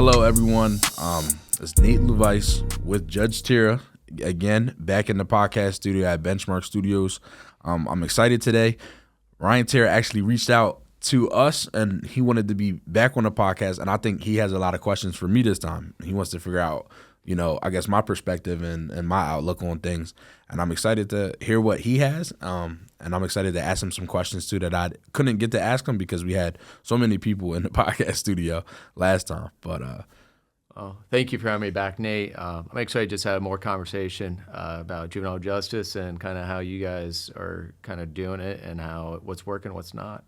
Hello, everyone. It's Nate Levice with Judge Tira again, back in the podcast studio at Benchmark Studios. I'm excited today. Ryan Tira actually reached out to us, and he wanted to be back on the podcast, and I think he has a lot of questions for me this time. He wants to figure out, I guess my perspective and my outlook on things, and I'm excited to hear what he has, and I'm excited to ask him some questions, too, that I couldn't get to ask him because we had so many people in the podcast studio last time, but thank you for having me back, Nate. I'm excited to just have more conversation about juvenile justice and kind of how you guys are kind of doing it and what's working, what's not.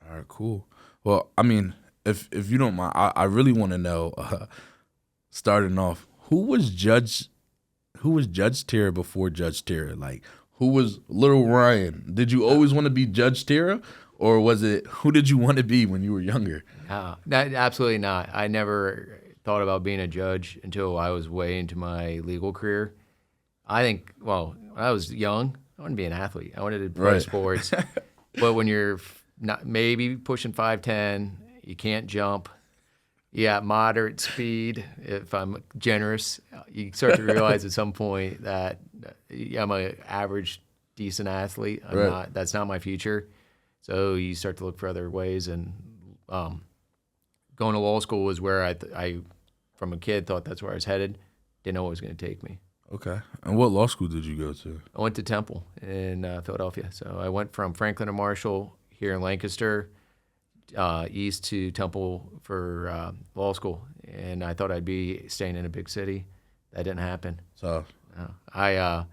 All right, cool. Well, I mean, if you don't mind, I really want to know, starting off, who was Judge Tira before Judge Tira? Like, who was little Ryan? Did you always want to be Judge Tira, or was it who did you want to be when you were younger? No, absolutely not. I never thought about being a judge until I was way into my legal career. I think, when I was young, I wanted to be an athlete. I wanted to play sports. But when you're not maybe pushing 5'10", you can't jump. You got moderate speed. If I'm generous, you start to realize at some point that I'm an average, decent athlete. I'm not. That's not my future. So you start to look for other ways. And going to law school was where I, from a kid, thought that's where I was headed. Didn't know what was going to take me. Okay. And what law school did you go to? I went to Temple in Philadelphia. So I went from Franklin and Marshall here in Lancaster, east to Temple for law school, and I thought I'd be staying in a big city. That didn't happen. So I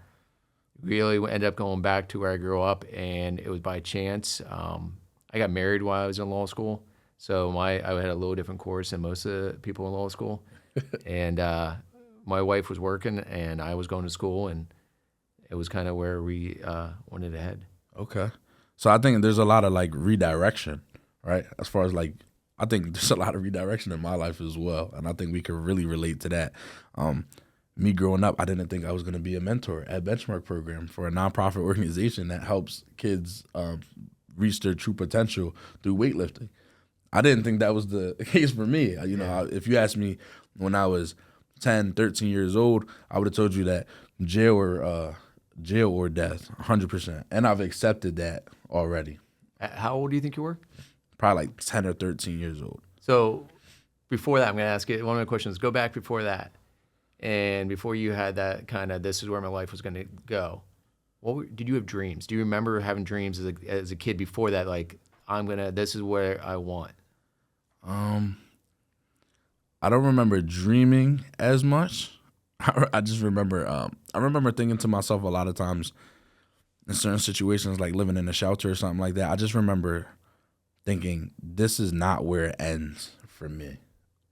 really ended up going back to where I grew up, and it was by chance. I got married while I was in law school, so I had a little different course than most of the people in law school, and my wife was working, and I was going to school, and it was kind of where we wanted to head. Okay. So I think there's a lot of redirection, right? As far as I think there's a lot of redirection in my life as well, and I think we can really relate to that. Me growing up, I didn't think I was going to be a mentor at Benchmark Program for a nonprofit organization that helps kids reach their true potential through weightlifting. I didn't think that was the case for me. If you asked me when I was 10, 13 years old, I would have told you that jail or death, 100%. And I've accepted that already. How old do you think you were? Probably 10 or 13 years old. So before that, I'm going to ask you one of my questions. Go back before that. And before you had that kind of, this is where my life was going to go, did you have dreams? Do you remember having dreams as a kid before that, this is where I want? I don't remember dreaming as much. I just remember, I remember thinking to myself a lot of times in certain situations, like living in a shelter or something like that. I just remember thinking, this is not where it ends for me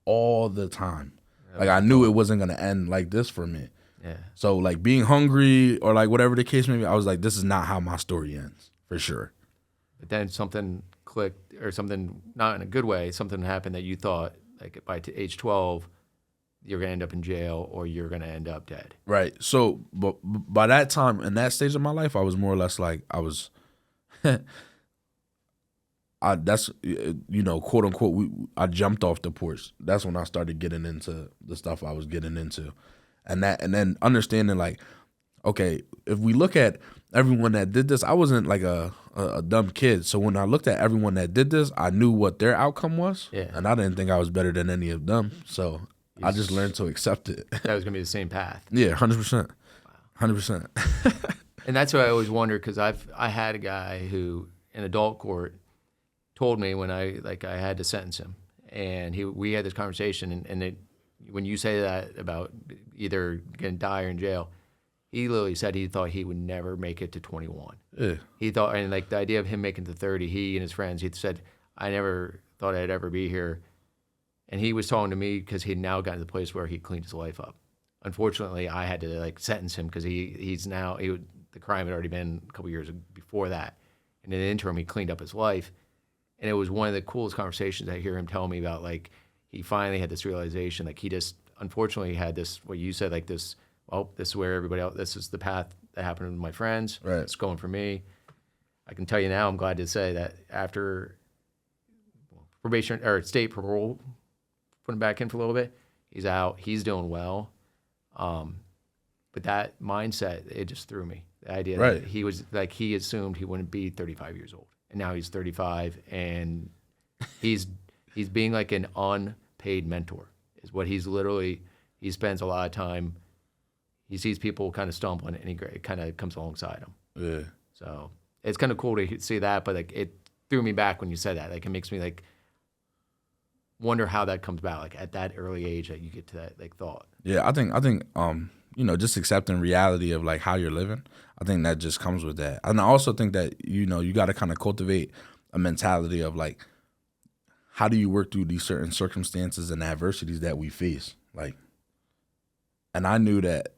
all the time. I knew it wasn't going to end like this for me. Yeah. So being hungry or whatever the case may be, I was like, this is not how my story ends for sure. But then something clicked, or something, not in a good way, something happened that you thought by age 12, you're going to end up in jail or you're going to end up dead. Right. So but by that time, in that stage of my life, I was more or less I was, that's, quote unquote, I jumped off the porch. That's when I started getting into the stuff I was getting into. And then understanding okay, if we look at everyone that did this, I wasn't a dumb kid. So when I looked at everyone that did this, I knew what their outcome was. Yeah. And I didn't think I was better than any of them. So I just learned to accept it. That was going to be the same path. Yeah, 100%. 100%. And that's what I always wonder, because I had a guy who, in adult court, told me when I had to sentence him. And we had this conversation, and when you say that about either going to die or in jail, he literally said he thought he would never make it to 21. Yeah. He thought, and the idea of him making it to 30, he and his friends, he said, I never thought I'd ever be here. And he was talking to me because he'd now gotten to the place where he cleaned his life up. Unfortunately, I had to sentence him because the crime had already been a couple years before that. And in the interim, he cleaned up his life. And it was one of the coolest conversations I hear him tell me about, he finally had this realization, he just, unfortunately, had this, what you said, this is where everybody else, this is the path that happened with my friends. Right. It's going for me. I can tell you now, I'm glad to say that after probation or state parole put him back in for a little bit. He's out. He's doing well. But that mindset, it just threw me. The idea that he was like, he assumed he wouldn't be 35 years old. And now he's 35 and he's being like an unpaid mentor is what he's literally, he spends a lot of time, he sees people kind of stumbling and he kind of comes alongside them. Yeah. So it's kind of cool to see that, but like it threw me back when you said that. Like it makes me like wonder how that comes about, like at that early age that you get to that like thought. Yeah, I think you know, just accepting reality of like how you're living, I think that just comes with that. And I also think that, you know, you got to kind of cultivate a mentality of like, how do you work through these certain circumstances and adversities that we face? Like, and I knew that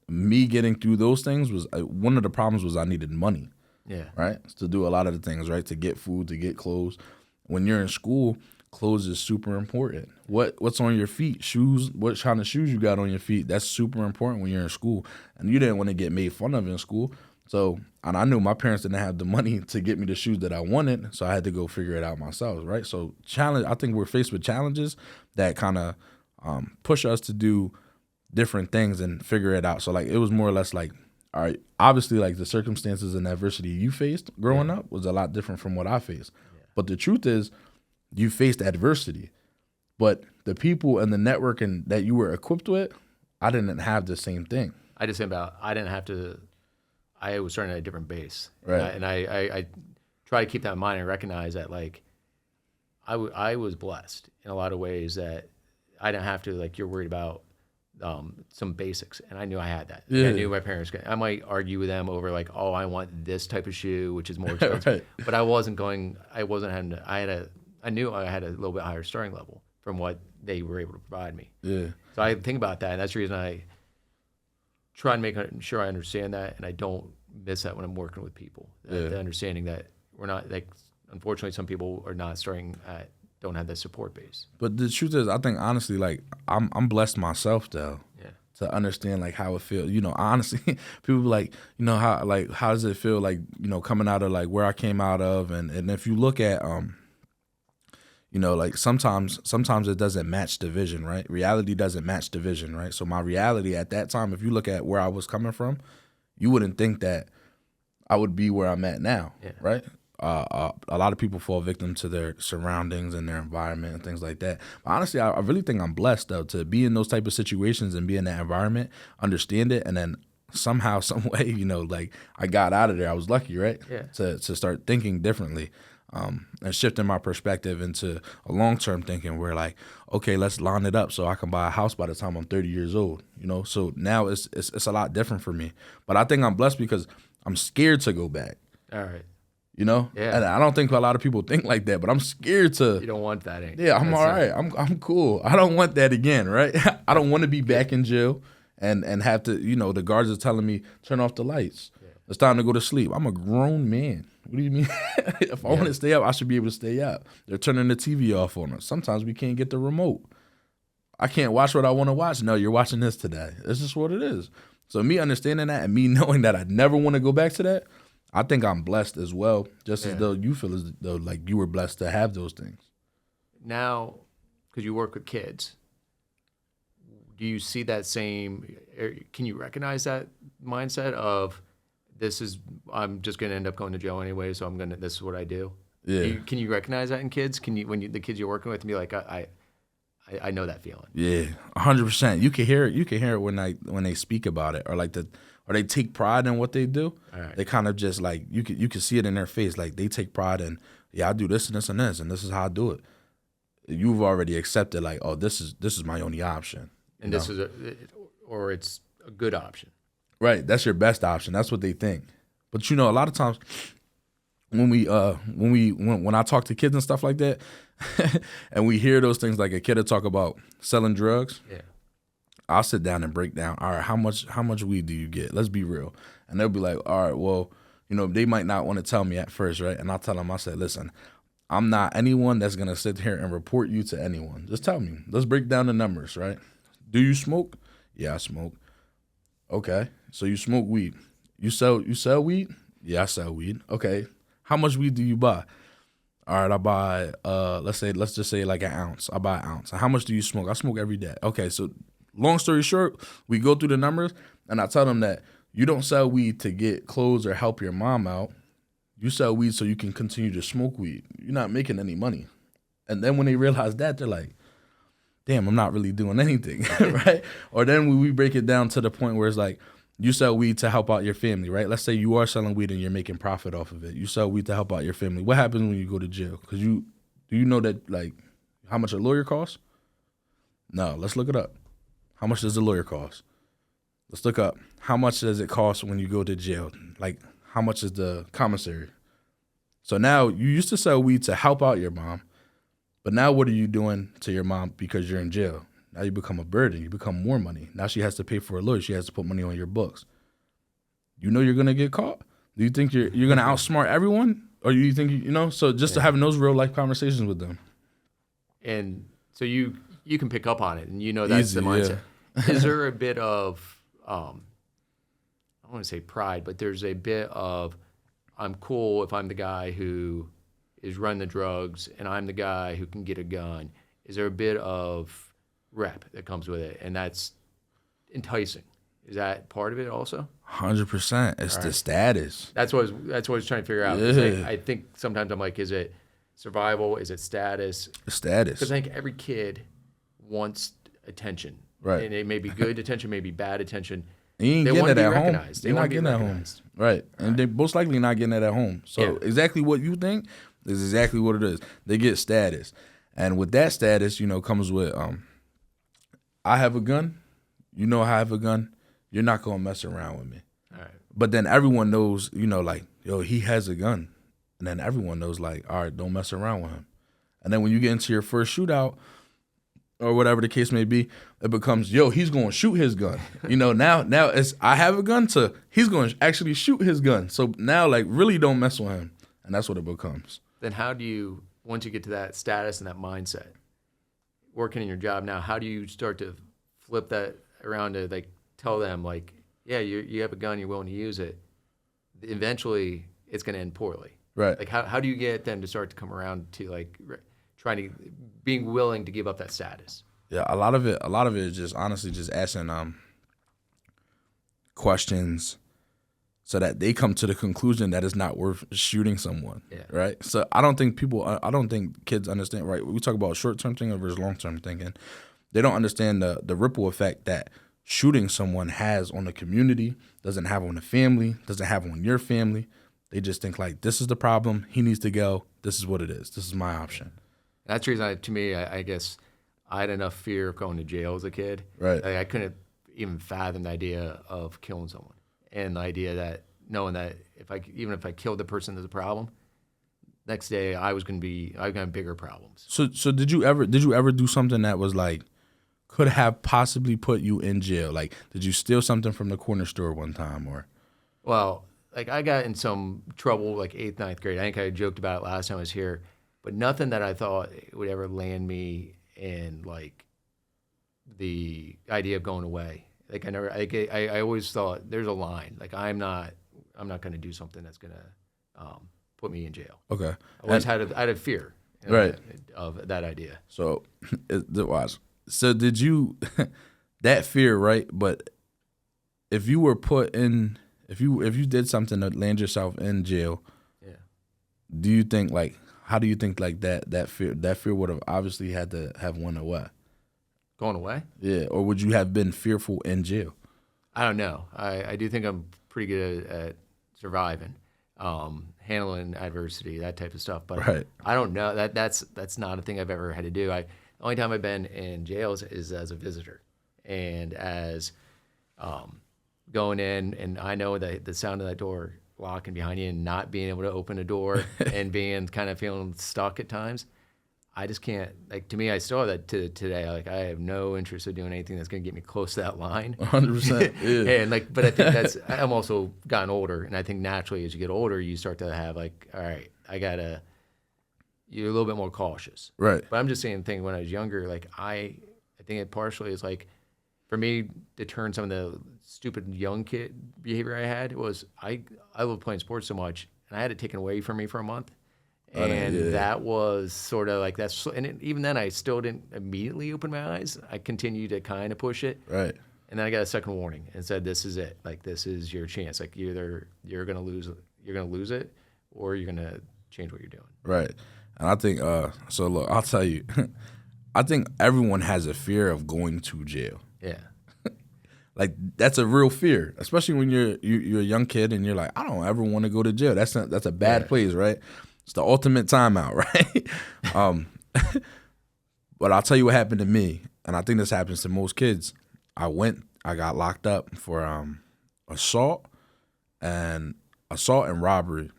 me getting through those things was one of the problems was I needed money. Yeah. Right. To do a lot of the things, right. To get food, to get clothes. When you're in school, clothes is super important. What's on your feet? Shoes, what kind of shoes you got on your feet? That's super important when you're in school. And you didn't want to get made fun of in school. So, and I knew my parents didn't have the money to get me the shoes that I wanted, so I had to go figure it out myself, right? So I think we're faced with challenges that kind of push us to do different things and figure it out. So like it was more or less like, all right, obviously like the circumstances and adversity you faced growing up was a lot different from what I faced. Yeah. But the truth is, you faced adversity, but the people and the networking that you were equipped with, I didn't have the same thing. I just think about, I was starting at a different base. Right. And I try to keep that in mind and recognize that like I was blessed in a lot of ways that I didn't have to, like you're worried about some basics, and I knew I had that. Yeah. I knew my parents. I might argue with them over like, oh, I want this type of shoe, which is more expensive. Right. But I knew I had a little bit higher starting level from what they were able to provide me. Yeah. So I think about that, and that's the reason I try and make sure I understand that, and I don't miss that when I'm working with people. Yeah. The understanding that we're not like, unfortunately, some people are not don't have that support base. But the truth is, I think honestly, like I'm blessed myself though. Yeah. To understand like how it feels. You know, honestly, people be like, you know, how does it feel like, you know, coming out of like where I came out of, and if you look at you know, like sometimes it doesn't match the vision, right? Reality doesn't match the vision, right? So my reality at that time, if you look at where I was coming from, you wouldn't think that I would be where I'm at now, right? A lot of people fall victim to their surroundings and their environment and things like that. But honestly, I really think I'm blessed though to be in those type of situations and be in that environment, understand it, and then somehow, some way, you know, like I got out of there. I was lucky, right? Yeah. To start thinking differently. And shifting my perspective into a long-term thinking where like, okay, let's line it up so I can buy a house by the time I'm 30 years old, you know? So now it's a lot different for me. But I think I'm blessed because I'm scared to go back. All right. You know? Yeah. And I don't think a lot of people think like that, but I'm scared to. You don't want that. Yeah, I'm all right. I'm cool. I don't want that again, right? I don't want to be back in jail and have to, you know, the guards are telling me, turn off the lights. Yeah. It's time to go to sleep. I'm a grown man. What do you mean? If I want to stay up, I should be able to stay up. They're turning the TV off on us. Sometimes we can't get the remote. I can't watch what I want to watch. No, you're watching this today. It's just what it is. So me understanding that and me knowing that I never want to go back to that, I think I'm blessed as well, just as though you feel as though like you were blessed to have those things. Now, because you work with kids, do you see that same, can you recognize that mindset of, I'm just going to end up going to jail anyway, so this is what I do? Yeah. Can you recognize that in kids? The kids you're working with, and be like, I know that feeling. Yeah, 100%. You can hear it. You can hear it when they speak about it, or they take pride in what they do. Right. They kind of just like you can see it in their face. Like they take pride in, I do this and this and this, and this is how I do it. You've already accepted like, oh, this is my only option, and this is it's a good option. Right, that's your best option. That's what they think. But you know, a lot of times when I talk to kids and stuff like that, and we hear those things, like a kid will talk about selling drugs. Yeah, I'll sit down and break down. All right, how much weed do you get? Let's be real. And they'll be like, all right, well, you know, they might not want to tell me at first, right? And I'll tell them, I said, listen, I'm not anyone that's gonna sit here and report you to anyone. Just tell me. Let's break down the numbers, right? Do you smoke? Yeah, I smoke. Okay, so you smoke weed. You sell weed? Yeah, I sell weed. Okay, how much weed do you buy? All right, I buy let's just say like an ounce. I buy an ounce. How much do you smoke? I smoke every day. Okay, so long story short, we go through the numbers, and I tell them that you don't sell weed to get clothes or help your mom out. You sell weed so you can continue to smoke weed. You're not making any money. And then when they realize that, they're like, damn, I'm not really doing anything, right? Or then we break it down to the point where it's like, you sell weed to help out your family, right? Let's say you are selling weed and you're making profit off of it. You sell weed to help out your family. What happens when you go to jail? Because do you know that, like, how much a lawyer costs? No, let's look it up. How much does a lawyer cost? Let's look up. How much does it cost when you go to jail? Like, how much is the commissary? So now you used to sell weed to help out your mom, but now what are you doing to your mom because you're in jail? Now you become a burden. You become more money. Now she has to pay for a lawyer. She has to put money on your books. You know you're gonna get caught. Do you think you're gonna outsmart everyone, or you think you know? So just to having those real life conversations with them, and so you can pick up on it, and you know that's easy, the mindset. Yeah. Is there a bit of I don't want to say pride, but there's a bit of I'm cool if I'm the guy who is running the drugs, and I'm the guy who can get a gun. Is there a bit of rep that comes with it, and that's enticing? Is that part of it also? 100%. It's the status. That's what I was trying to figure out. Yeah. I think sometimes I'm like, is it survival? Is it status? Status. Because I think every kid wants attention, right? And it may be good attention, maybe bad attention. You ain't they getting it at home. They're not getting it at home, right? And they most likely not getting it at home. So exactly what you think is exactly what it is. They get status, and with that status, comes with I have a gun. You know I have a gun. You're not gonna mess around with me. All right. But then everyone knows, like, yo, he has a gun, and then everyone knows, like, all right, don't mess around with him. And then when you get into your first shootout, or whatever the case may be, it becomes, yo, he's going to shoot his gun. Now it's I have a gun to he's going to actually shoot his gun. So now, like, really don't mess with him. And that's what it becomes. Then how do you, once you get to that status and that mindset, working in your job now, how do you start to flip that around to, like, tell them, like, yeah, you have a gun, you're willing to use it. Eventually, it's going to end poorly. Right. Like, how do you get them to start to come around to, like, being willing to give up that status? Yeah, a lot of it is just honestly just asking questions so that they come to the conclusion that it's not worth shooting someone. Yeah. Right. So I don't think kids understand. Right. We talk about short term thinking versus long term thinking. They don't understand the ripple effect that shooting someone has on the community, doesn't have on the family, doesn't have on your family. They just think, like, this is the problem. He needs to go. This is what it is. This is my option. That's the reason, to me, I guess I had enough fear of going to jail as a kid. Right. Like, I couldn't even fathom the idea of killing someone, and the idea that knowing that even if I killed the person that's a problem, next day I was going to have bigger problems. So did you ever do something that was like could have possibly put you in jail? Like, did you steal something from the corner store one time, or? Well, like, I got in some trouble like 8th, 9th grade. I think I joked about it last time I was here. But nothing that I thought would ever land me in, like, the idea of going away. Like, I always thought there's a line. Like, I'm not going to do something that's going to put me in jail. Okay. I always had a fear, right, of that idea. So, watch. So did you that fear, right? But if you were put in, if you did something to land yourself in jail, yeah. Do you think, like, how do you think, like, that fear would have obviously had to have went away? Going away? Yeah, or would you have been fearful in jail? I don't know. I do think I'm pretty good at surviving, handling adversity, that type of stuff. But right. I don't know. That's not a thing I've ever had to do. The only time I've been in jails is as a visitor, and as going in, and I know that the sound of that door locking behind you and not being able to open a door and being kind of feeling stuck at times. I just can't, like, to me, I still have that to today. Like, I have no interest in doing anything that's going to get me close to that line. 100%. Yeah. And, like, but I think I'm also gotten older. And I think naturally as you get older, you start to have, like, all right, you're a little bit more cautious. Right. But I'm just saying, when I was younger, like, I think it partially is, like, for me to turn some of the stupid young kid behavior I had was I love playing sports so much, and I had it taken away from me for a month. And that was sort of like that's, and even then I still didn't immediately open my eyes. I continued to kind of push it. Right. And then I got a second warning and said, this is it. Like, this is your chance. Like, either you're going to lose it, or you're going to change what you're doing. Right. And I think, so look, I'll tell you, I think everyone has a fear of going to jail. Yeah. Like, that's a real fear, especially when you're a young kid and you're like, I don't ever want to go to jail. That's a bad place, right? It's the ultimate timeout, right? But I'll tell you what happened to me, and I think this happens to most kids. I got locked up for assault and robbery.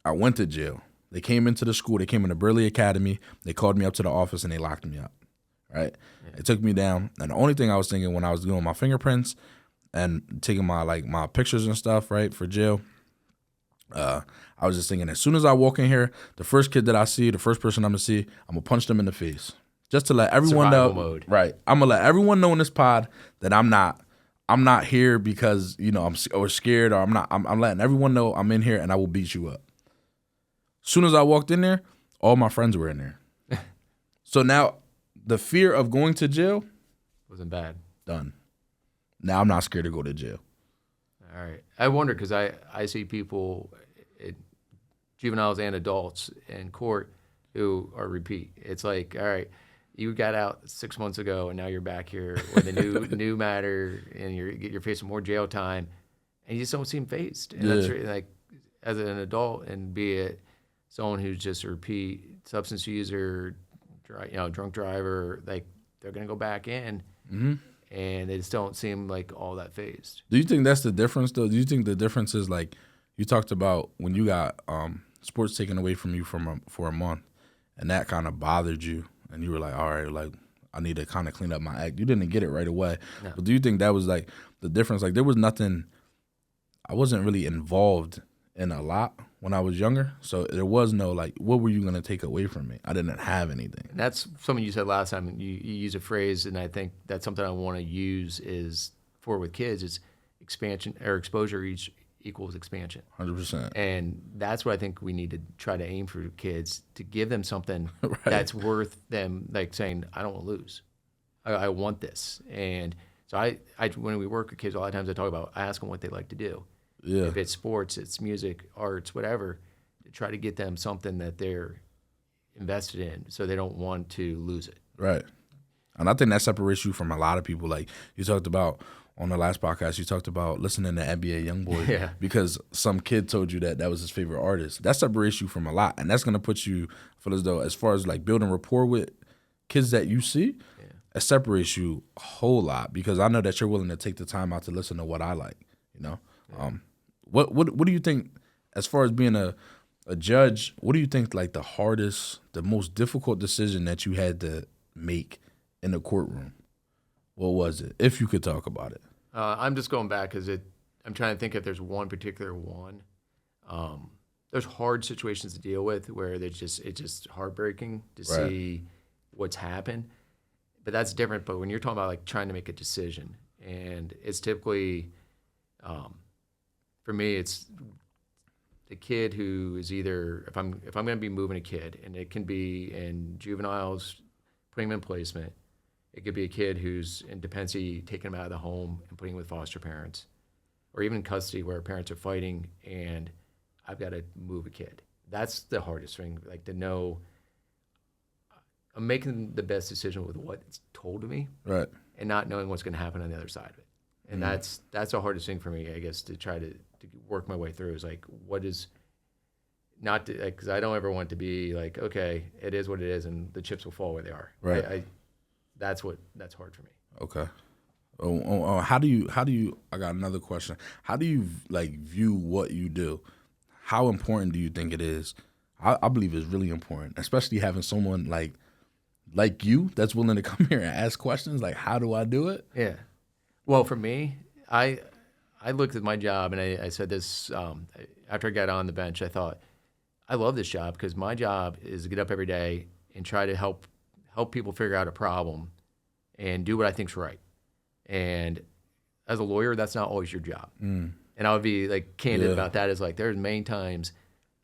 I went to jail. They came into the school. They came into Burley Academy. They called me up to the office and they locked me up. Right? Yeah. They took me down, and the only thing I was thinking when I was doing my fingerprints and taking my pictures and stuff, right, for jail, I was just thinking, as soon as I walk in here, the first kid that I see, the first person I'm gonna see, I'm gonna punch them in the face, just to let everyone know. Mode. Right, I'm gonna let everyone know in this pod that I'm not here because I'm scared, or I'm letting everyone know I'm in here and I will beat you up. As soon as I walked in there, all my friends were in there. So now, the fear of going to jail wasn't bad. Done. Now I'm not scared to go to jail. All right. I wonder because I see people, juveniles and adults in court, who are repeat. It's like, all right, you got out 6 months ago and now you're back here with a new matter, and you're facing more jail time, and you just don't seem phased. And that's really, like, as an adult, and be it someone who's just a repeat substance user, drunk driver, like, they're gonna go back in, and they just don't seem like all that phased. Do you think that's the difference, though? Do you think the difference is, like, you talked about when you got sports taken away from you for a month, and that kind of bothered you, and you were like, all right, like, I need to kind of clean up my act. You didn't get it right away, no. But do you think that was, like, the difference? Like, there was nothing. I wasn't really involved in a lot when I was younger, so there was no, like, what were you going to take away from me? I didn't have anything. And that's something you said last time. You use a phrase, and I think that's something I want to use is with kids. It's expansion, or exposure equals expansion. 100%. And that's what I think we need to try to aim for kids, to give them something right. That's worth them, like, saying, I don't want to lose. I want this. And so I when we work with kids, a lot of times I ask them what they like to do. Yeah. If it's sports, it's music, arts, whatever, to try to get them something that they're invested in, so they don't want to lose it. Right. And I think that separates you from a lot of people. Like, you talked about on the last podcast, you talked about listening to NBA YoungBoy because some kid told you that was his favorite artist. That separates you from a lot, and that's going to put you, I feel as though, as far as, like, building rapport with kids that you see, it separates you a whole lot, because I know that you're willing to take the time out to listen to what I like, Yeah. What do you think, as far as being a judge, what do you think, like, the most difficult decision that you had to make in the courtroom? What was it, if you could talk about it? I'm just going back because I'm trying to think if there's one particular one. There's hard situations to deal with where it's just heartbreaking to see what's happened. But that's different. But when you're talking about, like, trying to make a decision, and it's typically, for me, it's the kid who is either, if I'm going to be moving a kid, and it can be in juveniles, putting them in placement. It could be a kid who's in dependency, taking them out of the home and putting them with foster parents, or even in custody where parents are fighting and I've got to move a kid. That's the hardest thing, like, to know I'm making the best decision with what's told to me, right, and not knowing what's going to happen on the other side of it. And that's the hardest thing for me, I guess, to try to work my way through, is, like, what is not to, like, because I don't ever want to be like, okay, it is what it is, and the chips will fall where they are. Right. That's hard for me. Okay. How do you? I got another question. How do you, like, view what you do? How important do you think it is? I believe it's really important, especially having someone like you that's willing to come here and ask questions. Like, how do I do it? Yeah. Well, for me, I looked at my job, and I said this after I got on the bench. I thought, I love this job because my job is to get up every day and try to help people figure out a problem and do what I think's right. And as a lawyer, that's not always your job. And I would be, like, candid about that. Is, like, there's many times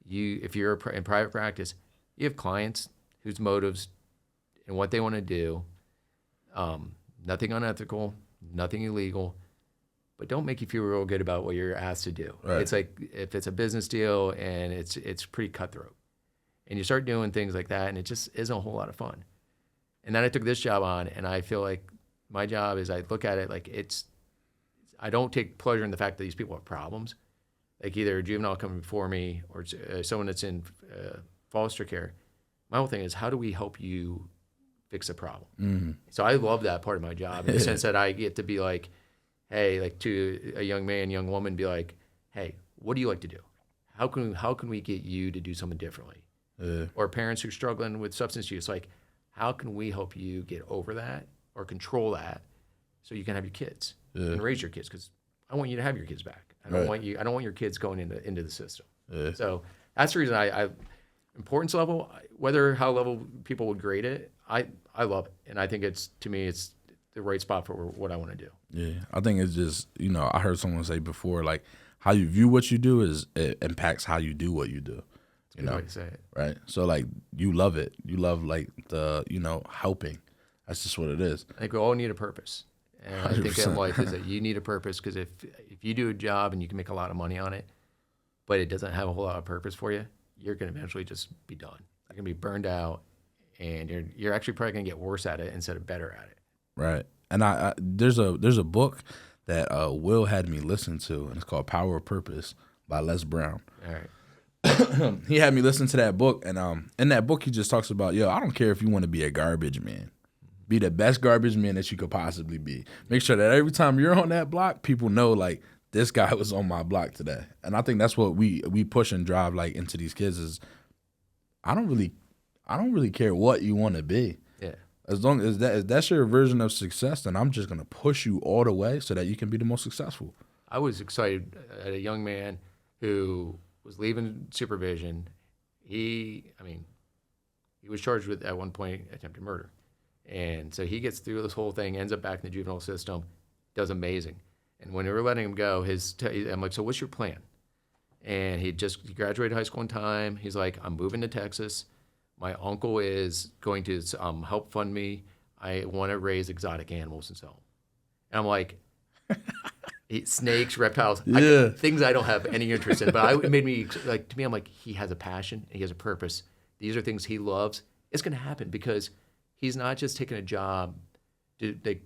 if you're in private practice, you have clients whose motives and what they want to do, nothing unethical, nothing illegal, but don't make you feel real good about what you're asked to do. Right. It's like if it's a business deal and it's pretty cutthroat, and you start doing things like that, and it just isn't a whole lot of fun. And then I took this job on, and I feel like my job is I look at it like I don't take pleasure in the fact that these people have problems, like either a juvenile coming before me or someone that's in foster care. My whole thing is, how do we help you fix a problem? Mm-hmm. So I love that part of my job in the sense that I get to be like, hey, like to a young man, young woman, be like, hey, what do you like to do? How can we get you to do something differently? Or parents who are struggling with substance use, like, how can we help you get over that or control that so you can have your kids and raise your kids? Because I want you to have your kids back. I don't want your kids going into the system. So that's the reason I importance level, how level people would grade it, I love it. And I think it's the right spot for what I want to do. Yeah. I think it's just, I heard someone say before, like, how you view what you do it impacts how you do what you do. That's a good way to say it. Right. So like you love it. You love like the, helping. That's just what it is. I think we all need a purpose. And 100%. I think in life is that you need a purpose, because if you do a job and you can make a lot of money on it, but it doesn't have a whole lot of purpose for you, you're going to eventually just be done. You're going to be burned out, and you're actually probably going to get worse at it instead of better at it. Right. And I there's a book that Will had me listen to, and it's called Power of Purpose by Les Brown. All right. He had me listen to that book, and in that book he just talks about, I don't care if you want to be a garbage man. Be the best garbage man that you could possibly be. Make sure that every time you're on that block, people know, like, this guy was on my block today. And I think that's what we push and drive, like, into these kids is, I don't really care what you want to be. Yeah. As long as that's your version of success, then I'm just gonna push you all the way so that you can be the most successful. I was excited at a young man who was leaving supervision. He was charged with, at one point, attempted murder. And so he gets through this whole thing, ends up back in the juvenile system, does amazing. And when we were letting him go, I'm like, so what's your plan? And he graduated high school in time. He's like, I'm moving to Texas. My uncle is going to help fund me. I want to raise exotic animals and sell them. And I'm like, snakes, reptiles, things I don't have any interest in. But it made me, like, to me, I'm like, he has a passion. He has a purpose. These are things he loves. It's going to happen because he's not just taking a job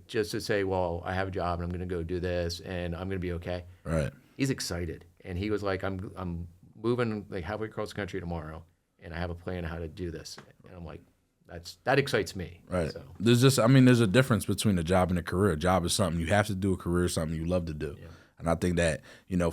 just to say, well, I have a job and I'm going to go do this and I'm going to be okay. Right. He's excited. And he was like, I'm moving like halfway across the country tomorrow, and I have a plan how to do this. And I'm like, that excites me. Right. So. There's a difference between a job and a career. A job is something you have to do. A career is something you love to do. Yeah. And I think that,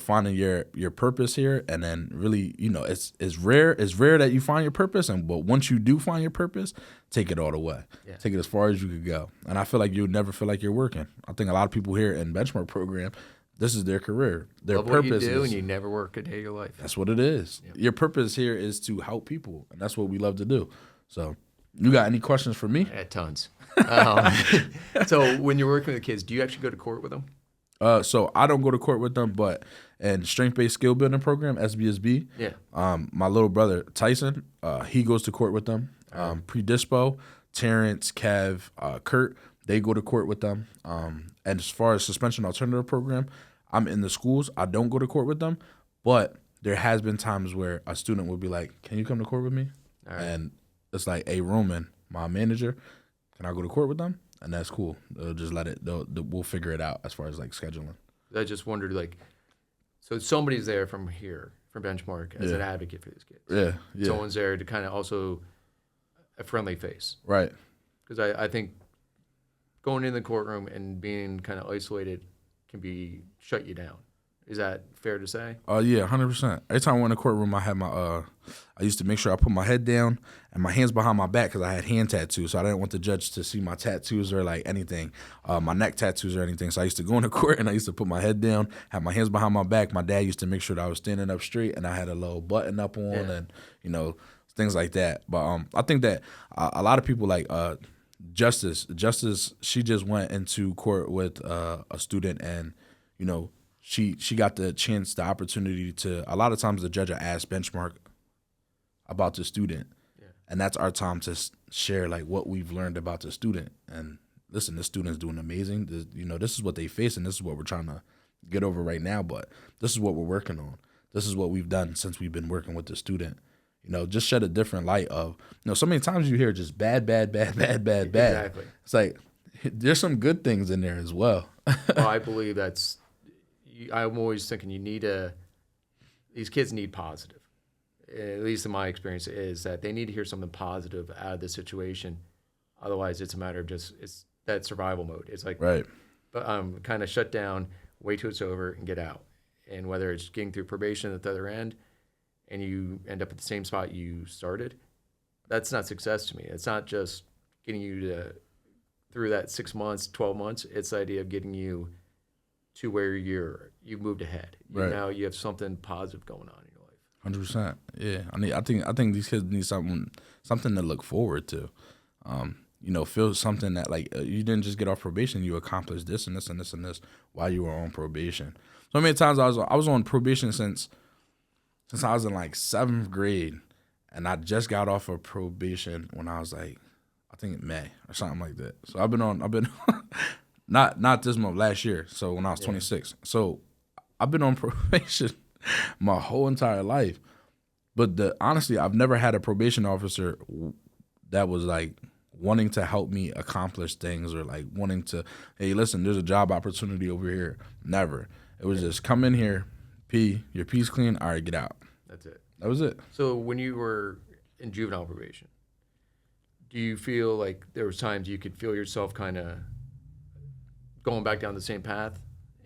finding your purpose here, and then really, it's rare that you find your purpose. But once you do find your purpose, take it all the way. Yeah. Take it as far as you could go. And I feel like you would never feel like you're working. I think a lot of people here in Benchmark program, this is their career. Their love purpose what you do, is, and you never work a day of your life. That's what it is. Yeah. Your purpose here is to help people, and that's what we love to do. So, you got any questions for me? Yeah, tons. So when you're working with kids, do you actually go to court with them? So I don't go to court with them, but in strength-based skill building program, SBSB, my little brother Tyson, he goes to court with them. Predispo, Terrence, Kev, Kurt, they go to court with them. And as far as suspension alternative program, I'm in the schools. I don't go to court with them, but there has been times where a student would be like, "Can you come to court with me?" All right. And it's like, "Hey, Roman, my manager, can I go to court with them?" And that's cool. They'll just let it. We'll figure it out as far as like scheduling. I just wondered, like, so somebody's there from here, from Benchmark, as an advocate for these kids. Yeah. Someone's there to kind of also a friendly face. Right. Because I think going in the courtroom and being kind of isolated can shut you down. Is that fair to say? Yeah, 100%. Every time I went in the courtroom, I had I used to make sure I put my head down and my hands behind my back because I had hand tattoos, so I didn't want the judge to see my tattoos or like anything, my neck tattoos or anything. So I used to go into court and I used to put my head down, have my hands behind my back. My dad used to make sure that I was standing up straight and I had a little button up on and, things like that. But I think that a lot of people like Justice, she just went into court with a student and, she got the opportunity to, a lot of times the judge will ask Benchmark about the student. And that's our time to share like what we've learned about the student. And listen, this student's doing amazing. This is what they face, and this is what we're trying to get over right now. But this is what we're working on. This is what we've done since we've been working with the student. Just shed a different light of, so many times you hear just bad. Exactly. It's like there's some good things in there as well. Well, I believe I'm always thinking these kids need positive. At least in my experience, is that they need to hear something positive out of the situation. Otherwise, it's a matter of it's that survival mode. It's like, right. But kind of shut down, wait till it's over, and get out. And whether it's getting through probation at the other end, and you end up at the same spot you started, that's not success to me. It's not just getting you through that 6 months, 12 months. It's the idea of getting you to where you've moved ahead. Right. Now you have something positive going on. 100%. Yeah, I think these kids need something to look forward to. Feel something that like you didn't just get off probation, you accomplished this and this and this and this while you were on probation. So many times I was on probation since I was in like 7th grade, and I just got off of probation when I was like, I think May or something like that. So I've been not this month, last year. So when I was 26, so I've been on probation my whole entire life. But honestly, I've never had a probation officer that was like wanting to help me accomplish things or like wanting to, hey, listen, there's a job opportunity over here. Never. It was just come in here, pee, your pee's clean, all right, get out. That's it. That was it. So when you were in juvenile probation, do you feel like there was times you could feel yourself kind of going back down the same path?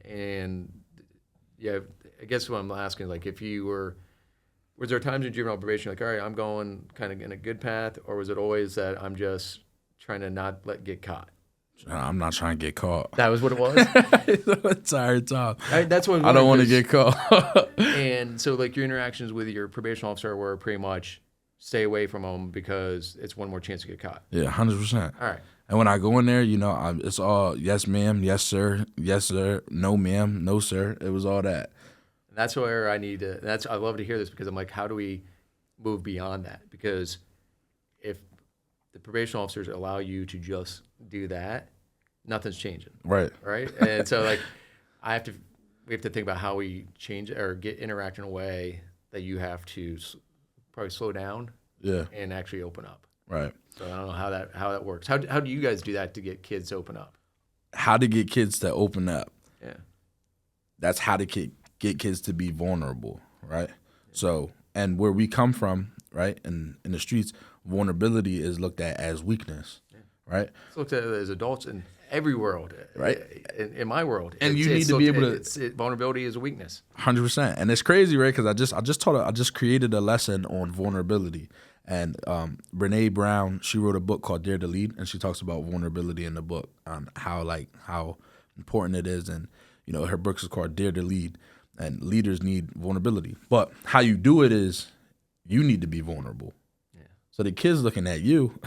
And yeah, I guess what I'm asking, like, was there times in juvenile probation like, all right, I'm going kind of in a good path, or was it always that I'm just trying to not get caught? I'm not trying to get caught. That was what it was? The entire time. That's what I don't want to get caught. And so, like, your interactions with your probation officer were pretty much stay away from them because it's one more chance to get caught. Yeah, 100%. All right. And when I go in there, it's all yes, ma'am, yes, sir, no, ma'am, no, sir. It was all that. That's where I love to hear this, because I'm like, how do we move beyond that? Because if the probation officers allow you to just do that, nothing's changing. Right. Right. And so like, we have to think about how we change or interact in a way that you have to probably slow down. Yeah. And actually open up. Right. So I don't know how that works. How do you guys do that to get kids to open up? How to get kids to open up. Yeah. That's how to get kids to be vulnerable, right? Yeah. So, and where we come from, right, in the streets, vulnerability is looked at as weakness, right? It's looked at as adults in every world, right? In my world, and you need to be able to. Vulnerability is a weakness. 100%, and it's crazy, right? Because I just created a lesson on vulnerability, and Brene Brown, she wrote a book called Dare to Lead, and she talks about vulnerability in the book, on how important it is, and her book is called Dare to Lead. And leaders need vulnerability. But how you do it is you need to be vulnerable. Yeah. So the kid's looking at you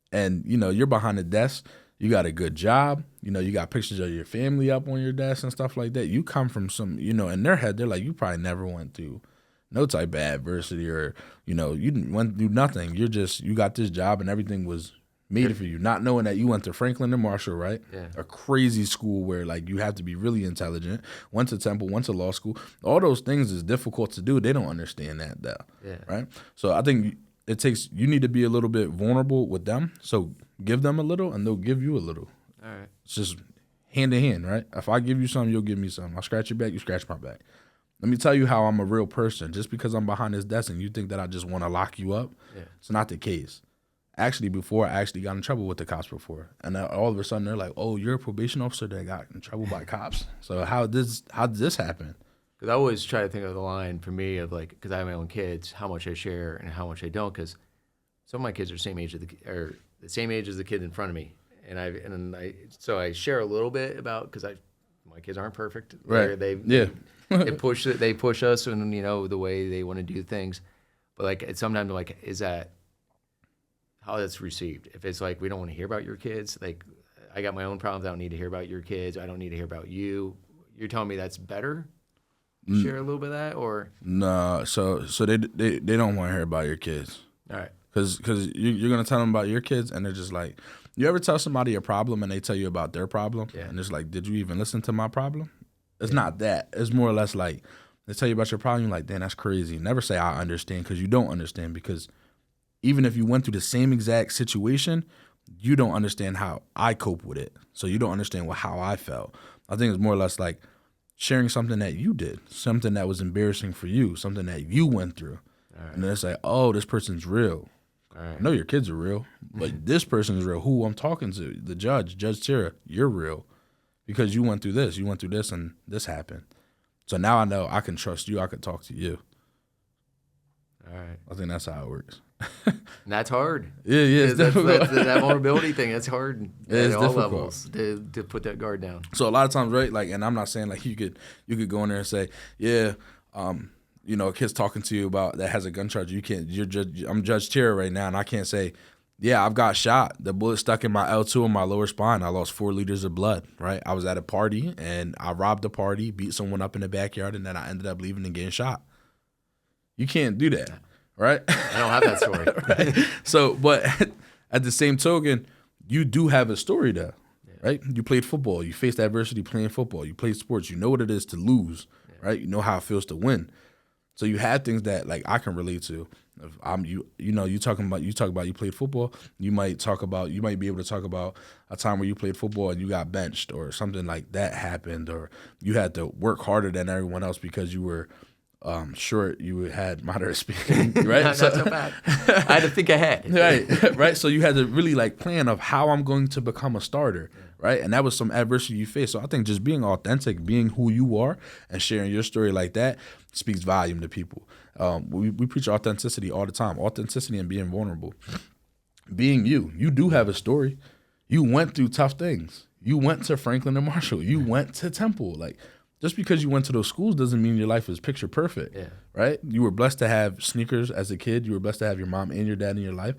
and, you're behind the desk. You got a good job. You got pictures of your family up on your desk and stuff like that. You come from some, in their head, they're like, you probably never went through no type of adversity or, you didn't went through nothing. You got this job and everything was made for you, not knowing that you went to Franklin and Marshall, right? Yeah. A crazy school where like you have to be really intelligent. Went to Temple, went to law school. All those things is difficult to do. They don't understand that though, right? So I think you need to be a little bit vulnerable with them. So give them a little, and they'll give you a little. All right. It's just hand in hand, right? If I give you something, you'll give me something. I scratch your back, you scratch my back. Let me tell you how I'm a real person. Just because I'm behind this desk and you think that I just want to lock you up, it's not the case. Actually, before I actually got in trouble with the cops before. And then all of a sudden they're like, oh, you're a probation officer that got in trouble by cops. So how did this happen? Because I always try to think of the line for me of like, because I have my own kids, how much I share and how much I don't. Because some of my kids are the same age as the kid in front of me. So I share a little bit about, because my kids aren't perfect. Right. They push us in, the way they want to do things. But like sometimes I'm like, is that how that's received? If it's like, we don't want to hear about your kids, like I got my own problems, I don't need to hear about your kids, I don't need to hear about you. You're telling me that's better? share a little bit of that, or Nah, so they don't want to hear about your kids. all right? Because you're going to tell them about your kids, and they're just like, you ever tell somebody a problem and they tell you about their problem? Yeah. And it's like, did you even listen to my problem? It's not that. It's more or less like, they tell you about your problem, you're like, damn, that's crazy. Never say I understand, because you don't understand. Because even if you went through the same exact situation, you don't understand how I cope with it. So you don't understand how I felt. I think it's more or less like sharing something that you did, something that was embarrassing for you, something that you went through. Right. And then it's like, oh, this person's real. Right. I know your kids are real, but this person is real. Who I'm talking to, the judge, Judge Tira, you're real. Because you went through this, and this happened. So now I know I can trust you. I can talk to you. All right. I think that's how it works. And that's hard. Yeah, it's difficult. That vulnerability thing, that's hard at all difficult. levels to put that guard down. So a lot of times, right, like, and I'm not saying like you could go in there and say, yeah, you know, a kid's talking to you about that has a gun charge. I'm Judge Tira right now, and I can't say, yeah, I've got shot. The bullet stuck in my L2 in my lower spine. I lost 4 liters of blood, right? I was at a party, and I robbed a party, beat someone up in the backyard, and then I ended up leaving and getting shot. You can't do that, right? I don't have that story. Right? So, but at the same token, you do have a story there, right? You played football. You faced adversity playing football. You played sports. You know what it is to lose, right? You know how it feels to win. So you had things that like I can relate to. If you talk about you played football, you might be able to talk about a time where you played football and you got benched or something like that happened, or you had to work harder than everyone else because you were short, you had moderate speaking, right? Not so bad. I had to think ahead. Right. So you had to really like plan of how I'm going to become a starter, right? And that was some adversity you faced. So I think just being authentic, being who you are, and sharing your story like that speaks volume to people. We preach authenticity all the time. Authenticity and being vulnerable. Being you. You do have a story. You went through tough things. You went to Franklin and Marshall. You went to Temple. Like, just because you went to those schools doesn't mean your life is picture perfect, right? You were blessed to have sneakers as a kid. You were blessed to have your mom and your dad in your life.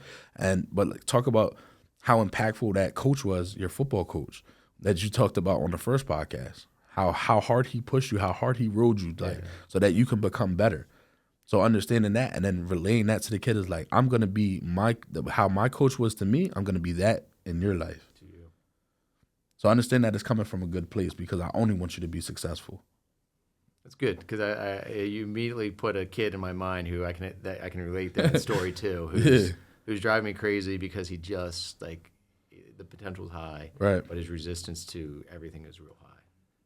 But like, talk about how impactful that coach was, your football coach, that you talked about on the first podcast. How hard he pushed you, how hard he rode you, like so that you can become better. So understanding that and then relaying that to the kid is like, I'm gonna be how my coach was to me. I'm gonna be that in your life. So I understand that it's coming from a good place because I only want you to be successful. That's good because you immediately put a kid in my mind who I can relate that story to, who's driving me crazy because he just like the potential's high, right? But his resistance to everything is real high.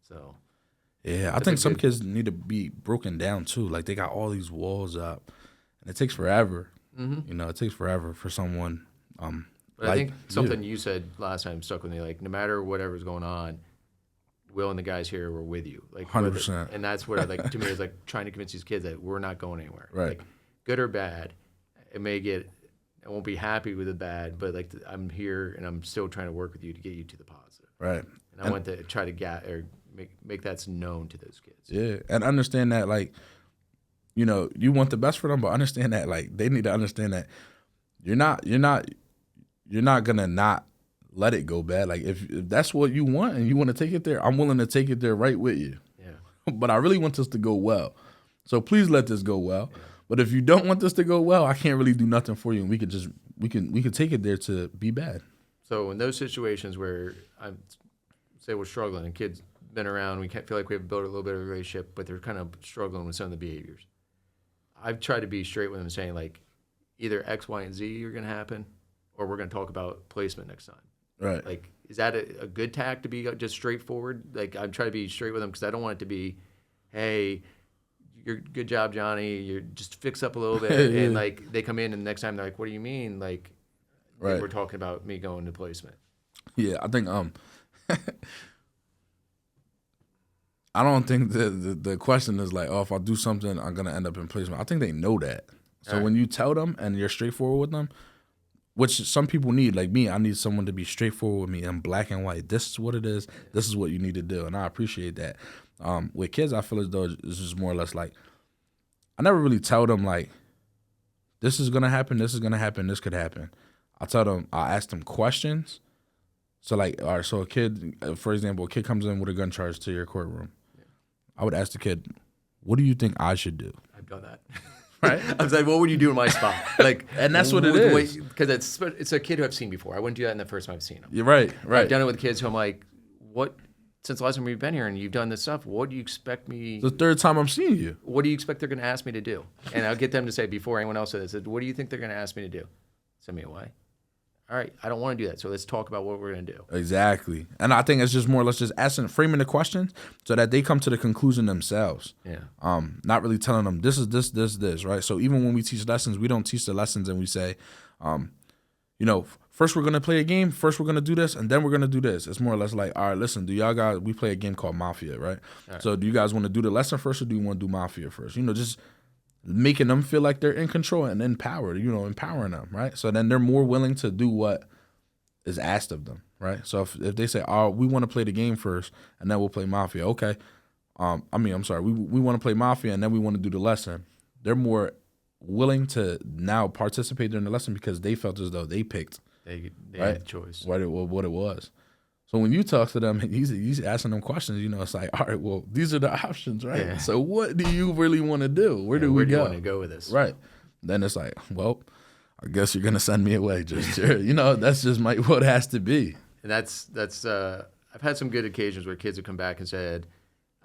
So yeah, I think some kids need to be broken down too. Like they got all these walls up, and it takes forever. Mm-hmm. You know, it takes forever for someone. But I think something you said last time stuck with me. Like, no matter whatever's going on, Will and the guys here were with you. Like 100%. And that's what I like. To me, is like trying to convince these kids that we're not going anywhere. Right. Like, good or bad, I won't be happy with the bad, but like I'm here and I'm still trying to work with you to get you to the positive. Right. And I want to try to make that known to those kids. Yeah, and understand that like, you know, you want the best for them, but understand that like they need to understand that you're not gonna not let it go bad. Like if that's what you want and you want to take it there, I'm willing to take it there right with you. Yeah. But I really want this to go well. So please let this go well. Yeah. But if you don't want this to go well, I can't really do nothing for you, and we can take it there to be bad. So in those situations where say we're struggling and kids been around, we feel like we have built a little bit of a relationship, but they're kind of struggling with some of the behaviors. I've tried to be straight with them, saying like either X, Y, and Z are going to happen, or we're going to talk about placement next time. Right. Like, is that a good tack to be just straightforward? Like, I'm trying to be straight with them because I don't want it to be, hey, good job, Johnny. You just fix up a little bit. And, like, they come in and the next time they're like, what do you mean? Like, we're talking about me going to placement. Yeah, I think I don't think the question is like, oh, if I do something, I'm going to end up in placement. I think they know that. So when you tell them and you're straightforward with them, which some people need, like me, I need someone to be straightforward with me in black and white. This is what it is. This is what you need to do. And I appreciate that. With kids, I feel as though it's just more or less like, I never really tell them like, this is going to happen, this is going to happen, this could happen. I ask them questions. So like, all right, so a kid, for example, a kid comes in with a gun charge to your courtroom. I would ask the kid, what do you think I should do? I've done that. Right? I was like, what would you do in my spot? Like, And that's what it is. Because it's a kid who I've seen before. I wouldn't do that in the first time I've seen him. You're right. I've done it with kids who I'm like, what? Since the last time we've been here and you've done this stuff, what do you expect me? The third time I'm seeing you. What do you expect they're going to ask me to do? And I'll get them to say before anyone else says, what do you think they're going to ask me to do? Send me away. All right, I don't want to do that. So let's talk about what we're going to do. Exactly. And I think it's just more or less just framing the question so that they come to the conclusion themselves. Yeah. Not really telling them this is this, right? So even when we teach lessons, we don't teach the lessons and we say, first we're going to play a game, first we're going to do this, and then we're going to do this. It's more or less like, all right, listen, do y'all guys, we play a game called Mafia, right? So do you guys want to do the lesson first or do you want to do Mafia first? Just making them feel like they're in control and empowered, empowering them, right? So then they're more willing to do what is asked of them, right? So if they say, oh, we want to play the game first and then we'll play Mafia, okay. I'm sorry, we want to play Mafia and then we want to do the lesson. They're more willing to now participate during the lesson because they felt as though they picked they right? had the choice. What it was. So when you talk to them and he's asking them questions, it's like, all right, well, these are the options, right? Yeah. So what do you really want to do? Where do we go? Where do you want to go with this? Right. Then it's like, well, I guess you're going to send me away, Judge Tira. That's just what it has to be. And that's I've had some good occasions where kids have come back and said,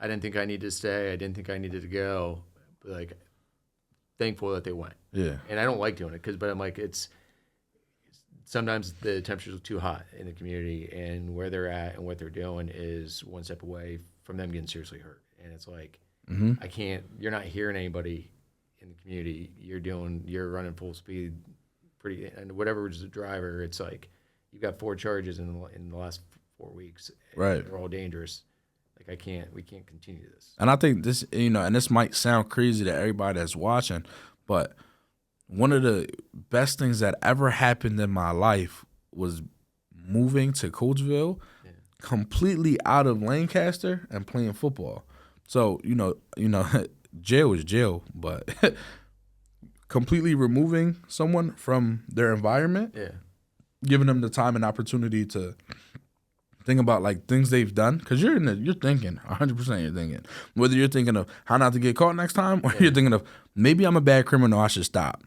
I didn't think I needed to stay. I didn't think I needed to go. But like, thankful that they went. Yeah. And I don't like doing it but I'm like, sometimes the temperatures are too hot in the community and where they're at and what they're doing is one step away from them getting seriously hurt. And it's like, you're not hearing anybody in the community. You're running full speed and whatever's the driver, it's like, you've got 4 charges in the last 4 weeks. Right. They're all dangerous. Like we can't continue this. And I think this, and this might sound crazy to everybody that's watching, but one of the best things that ever happened in my life was moving to Coatesville, completely out of Lancaster and playing football. So, jail is jail, but completely removing someone from their environment, giving them the time and opportunity to think about like things they've done, because you're thinking 100%. You're thinking whether you're thinking of how not to get caught next time, or you're thinking of maybe I'm a bad criminal, I should stop.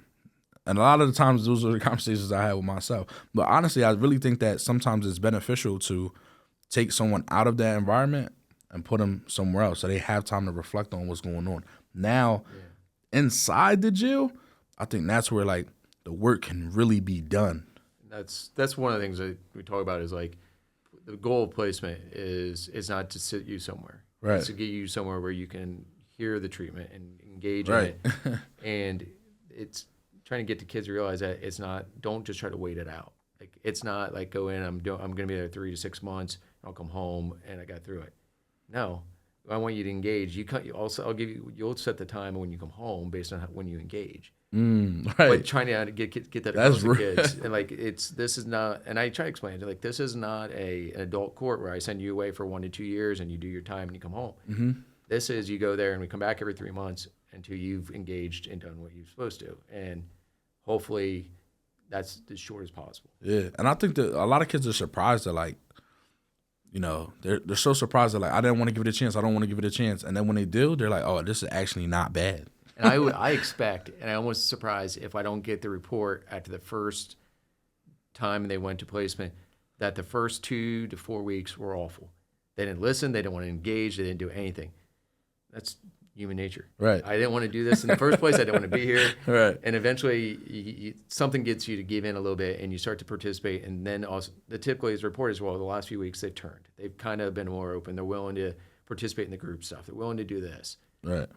And a lot of the times, those are the conversations I had with myself. But honestly, I really think that sometimes it's beneficial to take someone out of that environment and put them somewhere else so they have time to reflect on what's going on. Now, inside the jail, I think that's where like the work can really be done. That's one of the things that we talk about is like the goal of placement is not to sit you somewhere. Right. It's to get you somewhere where you can hear the treatment and engage in it. And it's trying to get the kids to realize that it's not, don't just try to wait it out. Like it's not like go in, I'm going to be there 3 to 6 months, I'll come home and I got through it. No, I want you to engage. You'll set the time when you come home based on when you engage. Right. But trying to get that across to kids, and like this is not, and I try to explain it like this is not an adult court where I send you away for 1 to 2 years and you do your time and you come home. Mm-hmm. This is you go there and we come back every 3 months until you've engaged and done what you're supposed to, and hopefully that's as short as possible. Yeah, and I think that a lot of kids are surprised that like, they're so surprised that like I didn't want to give it a chance, I don't want to give it a chance, and then when they do, they're like, oh, this is actually not bad. And I expect, and I almost surprised if I don't get the report after the first time they went to placement, that the first 2 to 4 weeks were awful. They didn't listen, they didn't want to engage, they didn't do anything. That's human nature. Right. I didn't want to do this in the first place. I didn't want to be here. Right. And eventually, something gets you to give in a little bit, and you start to participate. And then also, typically, as report as well, the last few weeks they've turned. They've kind of been more open. They're willing to participate in the group stuff. They're willing to do this. Right.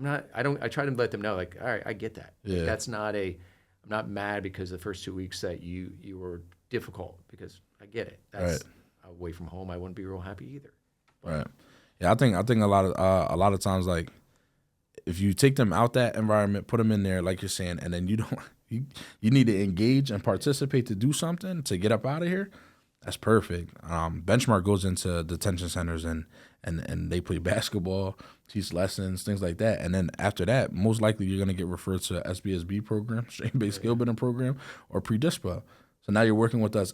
I try to let them know, like, all right, I get that. Yeah. That's not I'm not mad because the first 2 weeks that you were difficult, because I get it. That's away from home. I wouldn't be real happy either. But, right. Yeah, I think a lot of times, like, if you take them out that environment, put them in there, like you're saying, and then you need to engage and participate to do something to get up out of here. That's perfect. Benchmark goes into detention centers and they play basketball, teach lessons, things like that. And then after that, most likely you're going to get referred to SBSB program, strength-based skill building program, or pre-dispo. So now you're working with us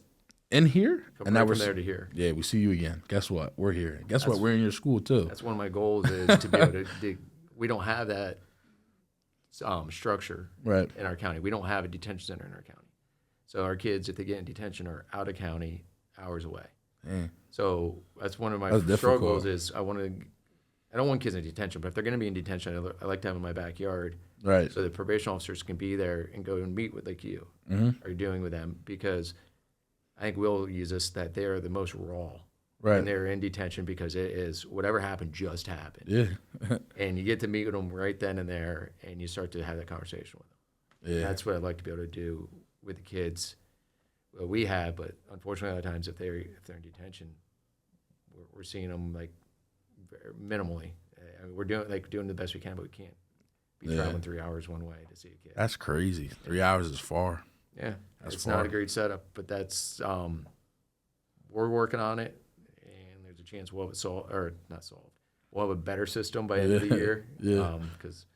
in here. And now we're from there to here. Yeah, we see you again. Guess what? We're here. Guess what? We're in your school too. That's one of my goals is to be able to we don't have that structure Right. in our county. We don't have a detention center in our county. So our kids, if they get in detention, are out of county, hours away. Dang. So that's one of my That's struggles. difficult. Is I don't want kids in detention, but if they're going to be in detention, I like to have them in my backyard, Right. so the probation officers can be there and go and meet with like you Mm-hmm. are doing with them, because I think we'll use this that they are the most raw. Right. And they're in detention because it is whatever happened just happened. Yeah. And you get to meet with them right then and there, and you start to have that conversation with them. Yeah. That's what I'd like to be able to do with the kids. Well, we have, but unfortunately, a lot of times if they're in detention, we're seeing them like minimally. I mean, we're doing the best we can, but we can't be traveling 3 hours one way to see a kid. That's crazy. 3 hours is far. Yeah, That's it's far. not a great setup, but that's we're working on it, and there's a chance we'll have it solved, or not solved. We'll have a better system by the end of the year. Yeah. Because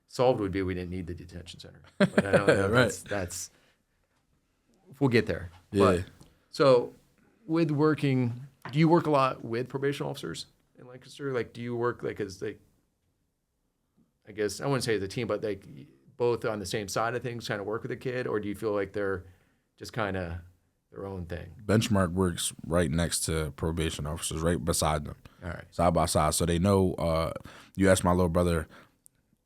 solved would be we didn't need the detention center. But I don't know. Right. That's we'll get there. Yeah. But, so with working, do you work a lot with probation officers in Lancaster? Like, do you work like as like, I guess I wouldn't say as a team, but like both on the same side of things, kind of work with a kid, or do you feel like they're just kind of their own thing? Benchmark works right next to probation officers, right beside them. All right. Side by side. So they know, you ask my little brother,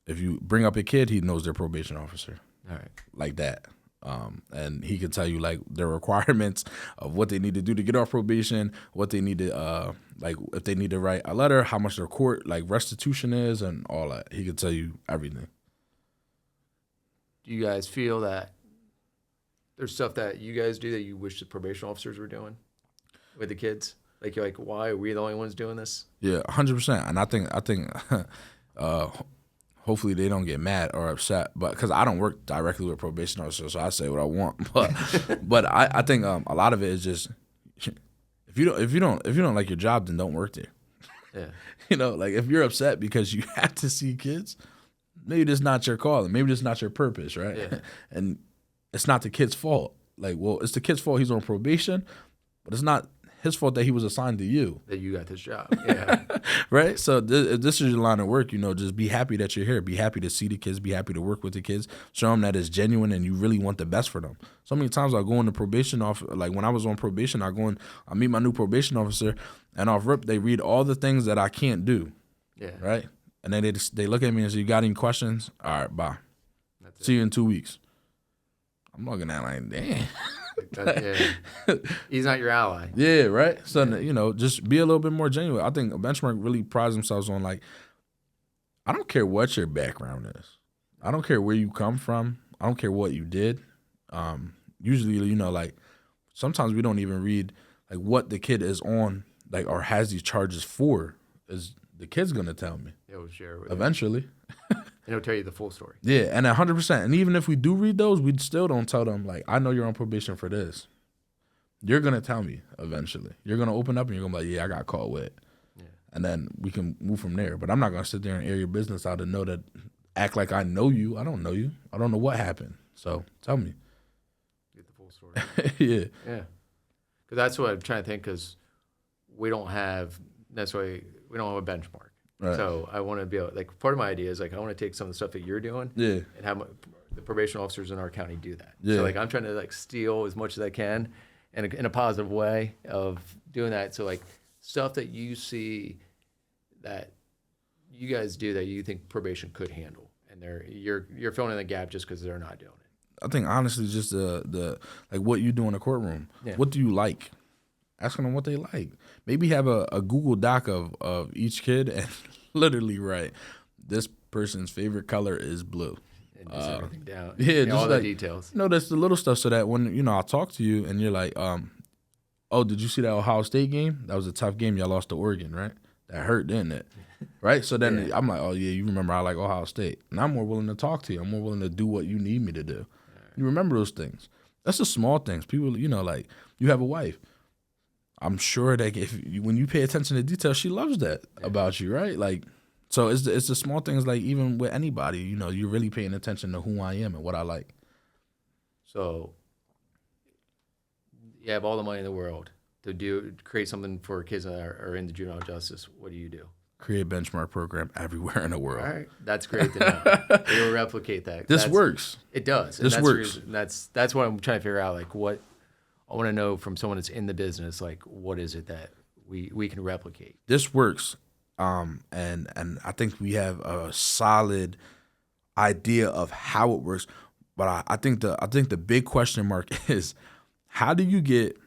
if you bring up a kid, he knows their probation officer. All right. Like that. And he can tell you like the requirements of what they need to do to get off probation, what they need to like if they need to write a letter, how much their court like restitution is, and all that. He can tell you everything. Do you guys feel that there's stuff that you guys do that you wish the probation officers were doing with the kids? Like you're like, why are we the only ones doing this? Yeah, 100%. And I think hopefully they don't get mad or upset, but because I don't work directly with probation officers, so I say what I want. But I think a lot of it is just if you don't like your job, then don't work there. Yeah. You know, like if you're upset because you have to see kids, maybe that's not your calling. Maybe that's not your purpose, right? Yeah. And it's not the kid's fault. Like, well, it's the kid's fault he's on probation, but it's not his fault that he was assigned to you. That you got this job. Yeah. Right? So if this is your line of work, you know, just be happy that you're here. Be happy to see the kids. Be happy to work with the kids. Show them that it's genuine and you really want the best for them. So many times I go into probation like when I was on probation, I meet my new probation officer, and off rip, they read all the things that I can't do. Yeah. Right? And then they look at me and say, "You got any questions? All right, bye. That's See you in 2 weeks." I'm looking at like, damn. Yeah. He's not your ally. Yeah, right? So, you know, just be a little bit more genuine. I think Benchmark really prides themselves on, like, I don't care what your background is. I don't care where you come from. I don't care what you did. Usually, you know, like, sometimes we don't even read, like, what the kid is on, like, or has these charges for. Is the kid's going to tell me. He'll share it with Eventually. and he'll tell you the full story. Yeah, and 100%. And even if we do read those, we still don't tell them, like, I know you're on probation for this. You're going to tell me eventually. You're going to open up and you're going to be like, yeah, I got caught with. Yeah. And then we can move from there. But I'm not going to sit there and air your business out and act like I know you. I don't know you. I don't know what happened. So tell me. Get the full story. Yeah. Yeah. Because that's what I'm trying to think, because we don't have a benchmark. Right. So I want to be able, like, part of my idea is, like, I want to take some of the stuff that you're doing Yeah. and have the probation officers in our county do that. Yeah. So, like, I'm trying to, like, steal as much as I can in a positive way of doing that. So, like, stuff that you see that you guys do that you think probation could handle, and you're filling in the gap just because they're not doing it. I think honestly, just the like what you do in the courtroom. Yeah. What do you like? Asking them what they like. Maybe have a Google Doc of each kid and literally write, this person's favorite color is blue. And just everything down. Yeah, just all like, the details. You know, that's the little stuff so that when, you know, I'll talk to you and you're like, oh, did you see that Ohio State game? That was a tough game. Y'all lost to Oregon, right? That hurt, didn't it? Right? So then Yeah. I'm like, oh, yeah, you remember I like Ohio State. And I'm more willing to talk to you. I'm more willing to do what you need me to do. Right. You remember those things. That's the small things. People, you know, like, you have a wife. I'm sure that when you pay attention to detail, she loves that about you, right? Like, so it's the small things, like, even with anybody, you know, you're really paying attention to who I am and what I like. So you have all the money in the world to create something for kids that are in the juvenile justice. What do you do? create a benchmark program everywhere in the world. All right, that's great to know. You'll replicate that. This works. It does. This and works. That's what I'm trying to figure out. Like, what I want to know from someone that's in the business. Like, what is it that we can replicate? This works, and I think we have a solid idea of how it works. But I think the big question mark is, how do you get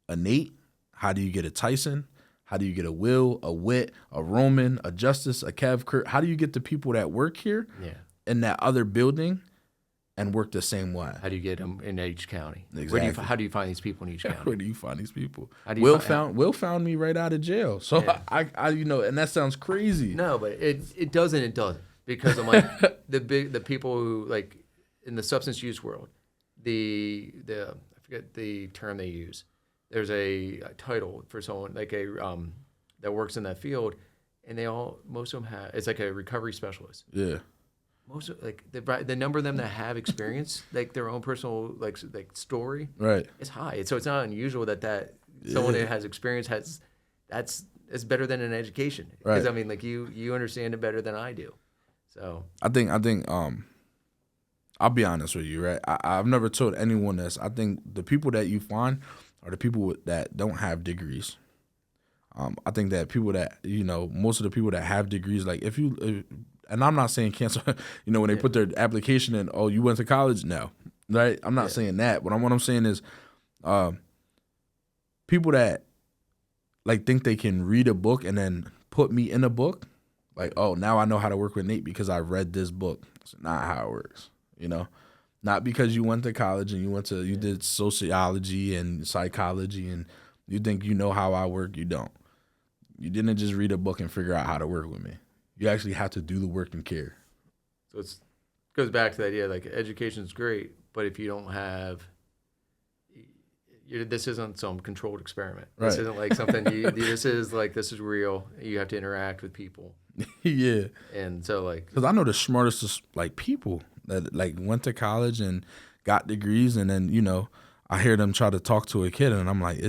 a Nate? How do you get a Tyson? How do you get a Will, a Whit, a Roman, a Justice, a Kev, Kurt? How do you get the people that work here in that other building and work the same way? How do you get them in each county? Exactly. How do you find these people in each county? Where do you find these people? Will found me right out of jail. So I and that sounds crazy. No, but it doesn't because I'm like the people who like in the substance use world, I forget the term they use. There's a title for someone like that works in that field, and most of them have, it's like a recovery specialist. Yeah. Most of, like the number of them that have experience, like their own personal like story, right, is high. So it's not unusual that someone that has experience is better than an education. Because I mean, like you understand it better than I do. So I think I'll be honest with you, right? I've never told anyone this. I think the people that you find are the people that don't have degrees. I think that people that, most of the people that have degrees, like and I'm not saying cancel, when they put their application in, oh, you went to college? No, right? I'm not saying that. But what I'm saying is people that like think they can read a book and then put me in a book, like, oh, now I know how to work with Nate because I read this book. It's not how it works, Not because you went to college and you did sociology and psychology and you think you know how I work. You don't. You didn't just read a book and figure out how to work with me. You actually have to do the work and care. So it goes back to the idea, like, education is great, but if you don't have, this isn't some controlled experiment. This isn't like something, this is real. You have to interact with people. Yeah. And so, like, because I know the smartest, like, people that, like, went to college and got degrees, and then, I hear them try to talk to a kid, and I'm like,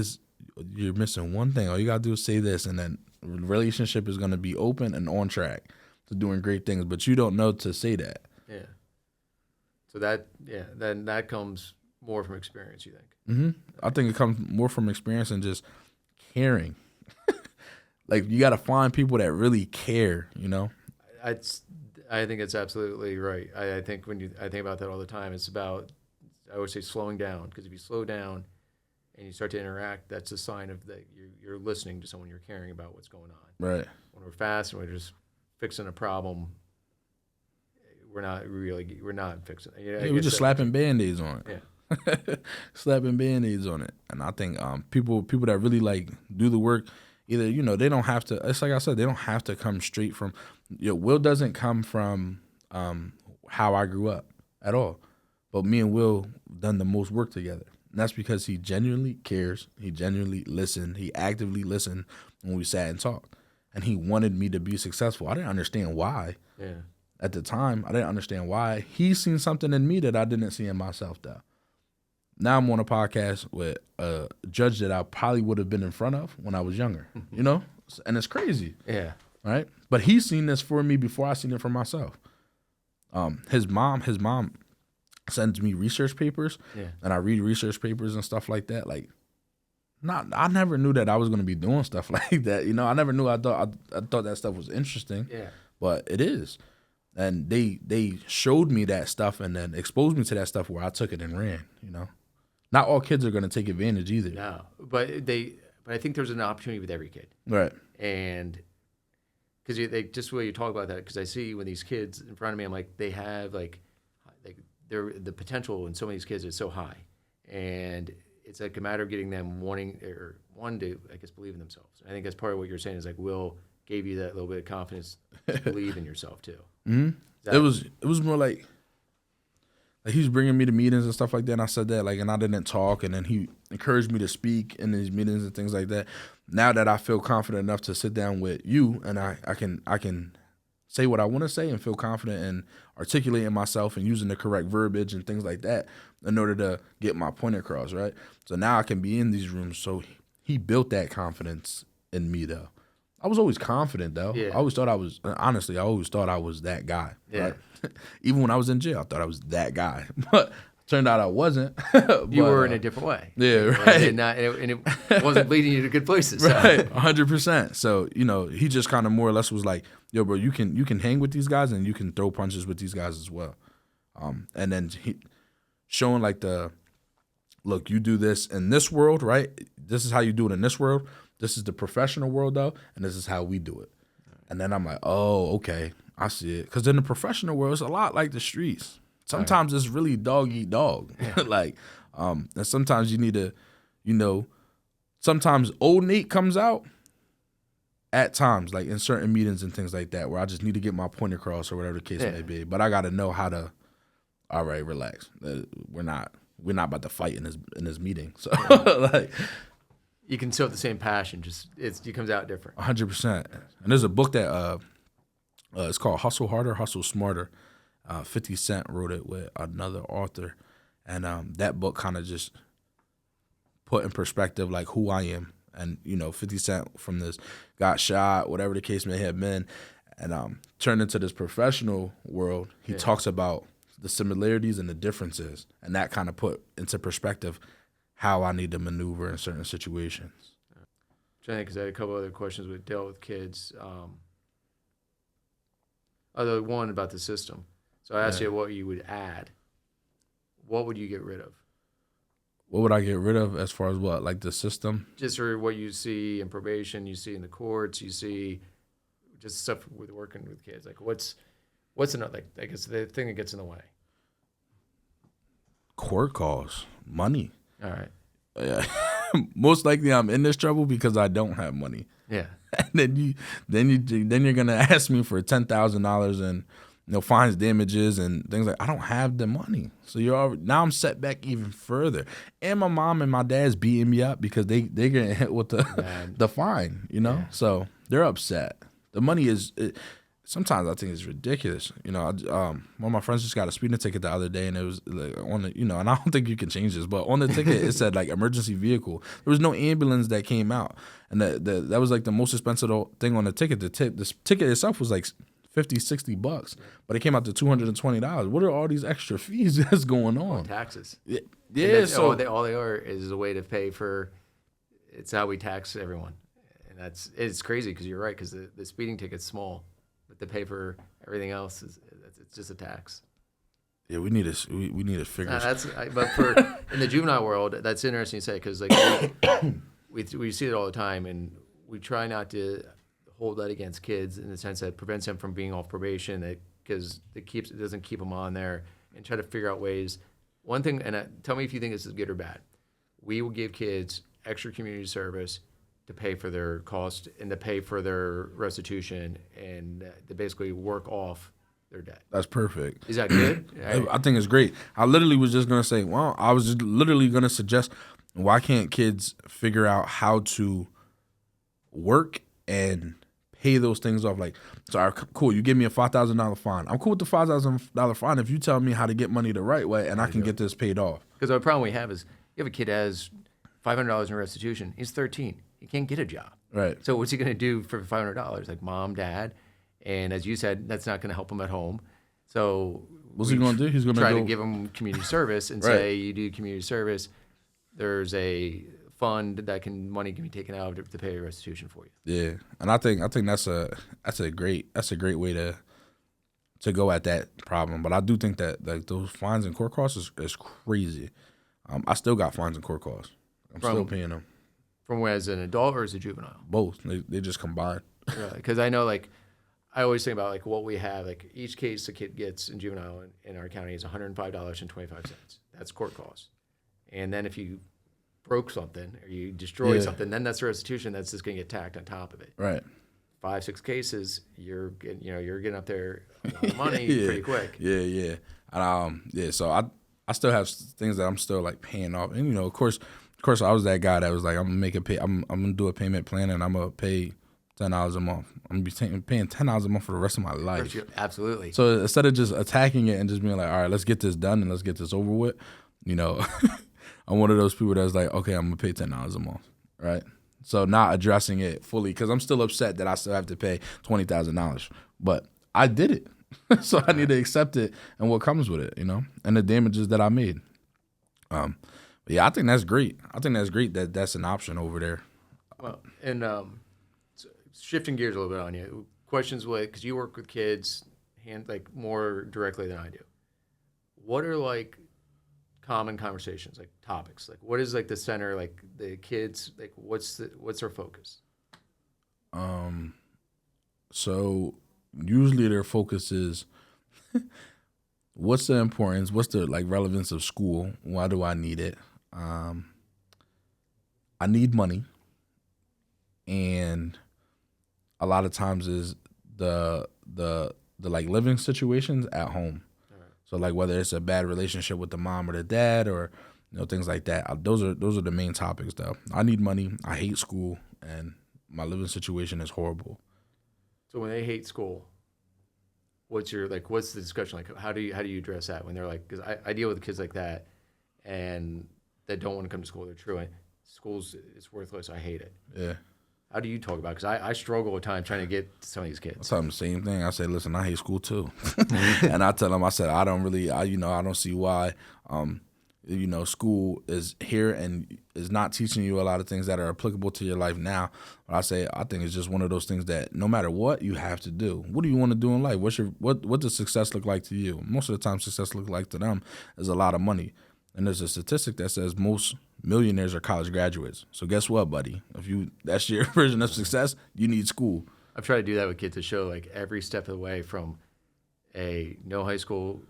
you're missing one thing. All you got to do is say this, and then relationship is going to be open and on track to doing great things, but you don't know to say that. Yeah. So then that comes more from experience, you think? Mm-hmm. I think it comes more from experience and just caring. Like, you got to find people that really care, I think it's absolutely right. I think I think about that all the time. It's about, I always say, slowing down, because if you slow down and you start to interact, that's a sign of that you're listening to someone, you're caring about what's going on. Right. When we're fast and we're just fixing a problem, we're not fixing it. We're just slapping Band-Aids on it. Yeah. Slapping Band-Aids on it. And I think people that really, like, do the work, either, they don't have to, it's like I said, they don't have to come straight from, Will doesn't come from how I grew up at all. But me and Will done the most work together. And that's because he genuinely cares. He genuinely listened. He actively listened when we sat and talked. And he wanted me to be successful. I didn't understand why. Yeah. At the time, I didn't understand why. He seen something in me that I didn't see in myself, though. Now I'm on a podcast with a judge that I probably would have been in front of when I was younger, And it's crazy. Yeah. Right? But he's seen this for me before I seen it for myself. His mom sends me research papers, and I read research papers and stuff like that. Like, I never knew that I was going to be doing stuff like that. I never knew. I thought that stuff was interesting. Yeah. But it is. And they showed me that stuff and then exposed me to that stuff where I took it and ran, Not all kids are going to take advantage either. No, but I think there's an opportunity with every kid. Right. And because just the way you talk about that, because I see when these kids in front of me, I'm like, they have the potential in some of these kids is so high, and it's like a matter of getting them one to, I guess, believe in themselves. I think that's part of what you're saying is, like, Will gave you that little bit of confidence to believe in yourself too. Mm-hmm. It was more like he was bringing me to meetings and stuff like that, and I said that, like, and I didn't talk, and then he encouraged me to speak in these meetings and things like that. Now that I feel confident enough to sit down with you, and I can say what I want to say and feel confident in articulating myself and using the correct verbiage and things like that in order to get my point across, right? So now I can be in these rooms. So he built that confidence in me, though. I was always confident though. Yeah. I always thought I was that guy. Yeah. Right? Even when I was in jail, I thought I was that guy. But turned out I wasn't. You were in a different way. Yeah, right. And it wasn't leading you to good places. So. Right, 100%. So, he just kind of more or less was like, yo, bro, you can hang with these guys and you can throw punches with these guys as well. And then showing like look, you do this in this world, right? This is how you do it in this world. This is the professional world, though, and this is how we do it. And then I'm like, oh, okay, I see it. Because in the professional world, it's a lot like the streets. Sometimes it's really dog eat dog. Yeah. And sometimes you need to, sometimes old Nate comes out at times, like in certain meetings and things like that, where I just need to get my point across or whatever the case may be. But I got to know how to, all right, relax. We're not about to fight in this meeting. So, you can still have the same passion, just it comes out different. 100%. And there's a book that it's called Hustle Harder, Hustle Smarter. 50 Cent wrote it with another author, and that book kind of just put in perspective like who I am. And 50 Cent from this got shot, whatever the case may have been, and turned into this professional world. He talks about the similarities and the differences, and that kind of put into perspective how I need to maneuver in certain situations. Because I had a couple other questions we dealt with kids. Other one about the system. So I asked you what you would add. What would you get rid of? What would I get rid of as far as what? Like the system? Just for what you see in probation, you see in the courts, you see just stuff with working with kids. Like what's another, like I guess the thing that gets in the way? Court calls, money. All right. Yeah. Most likely I'm in this trouble because I don't have money. Yeah. And then you're gonna ask me for $10,000 and fines, damages, and things like. I don't have the money, so now I'm set back even further. And my mom and my dad's beating me up because they getting hit with the fine, Yeah. So they're upset. The money is. Sometimes I think it's ridiculous. One of my friends just got a speeding ticket the other day, and it was like on the, and I don't think you can change this, but on the ticket it said like emergency vehicle. There was no ambulance that came out, and that was like the most expensive thing on the ticket. The ticket itself was like $50-$60, but it came out to $220. What are all these extra fees that's going on? Taxes. Yeah. So all they are is a way to pay for. It's how we tax everyone, and it's crazy because you're right because the speeding ticket's small. But to pay for everything else it's just a tax. Yeah, we need to figure. But in the juvenile world, that's interesting to say because like we see it all the time, and we try not to hold that against kids in the sense that it prevents them from being off probation, because it doesn't keep them on there, and try to figure out ways. One thing, and tell me if you think this is good or bad. We will give kids extra community service to pay for their cost and to pay for their restitution and to basically work off their debt. That's perfect. Is that good? I think it's great. I literally was just going to say, I was just literally going to suggest, why can't kids figure out how to work and pay those things off? Like, sorry, cool, you give me a $5,000 fine. I'm cool with the $5,000 fine if you tell me how to get money the right way and I can get this paid off. Because the problem we have is you have a kid that has $500 in restitution. He's 13. He can't get a job. Right. So what's he going to do for $500? Like mom, dad, and as you said, that's not going to help him at home. So what's he going to do? He's going to try to give him community service and right. say, you do community service. There's a fund that money can be taken out to pay restitution for you. Yeah, and I think that's a great way to go at that problem. But I do think that like those fines and court costs is crazy. I still got fines and court costs. I'm still paying them. From as an adult or as a juvenile? Both. They just combine. Really? Because I know, like, I always think about, like, what we have. Like, each case a kid gets in juvenile in our county is $105.25. That's court costs. And then if you broke something or you destroyed something, then that's restitution that's just going to get tacked on top of it. Right. 5-6 cases, you're getting up there a lot of money pretty quick. Yeah. And, so I still have things that I'm still, like, paying off. And, of course, I was that guy that was like, I'm gonna do a payment plan and I'm gonna pay $10 a month. I'm gonna be paying $10 a month for the rest of my life. Absolutely. So instead of just attacking it and just being like, all right, let's get this done and let's get this over with, I'm one of those people that's like, okay, I'm gonna pay $10 a month, right? So not addressing it fully, because I'm still upset that I still have to pay $20,000. But I did it. So I need to accept it and what comes with it, and the damages that I made. But yeah, I think that's great. I think that's great that that's an option over there. Well, and so shifting gears a little bit on you, questions because you work with kids like more directly than I do. What are like common conversations, like topics? Like what is like the center, like the kids, like what's their focus? So usually their focus is what's the importance, what's the like relevance of school? Why do I need it? I need money. And a lot of times is the like living situations at home. Right. So like whether it's a bad relationship with the mom or the dad or things like that. Those are the main topics though. I need money. I hate school, and my living situation is horrible. So when they hate school, what's the discussion like? How do you address that when they're like? Because I deal with kids like that, and that don't want to come to school. They're truant. School's it's worthless. I hate it. Yeah. How do you talk about it? Because I struggle with time trying to get to some of these kids. I tell them the same thing. I say, listen, I hate school too. And I tell them, I said, I don't see why, school is here and is not teaching you a lot of things that are applicable to your life now. But I think it's just one of those things that no matter what, you have to do. What do you want to do in life? What does success look like to you? Most of the time, success looks like to them is a lot of money. And there's a statistic that says most millionaires are college graduates. So guess what, buddy? If that's your version of success, you need school. I've tried to do that with kids to show like every step of the way from a no high school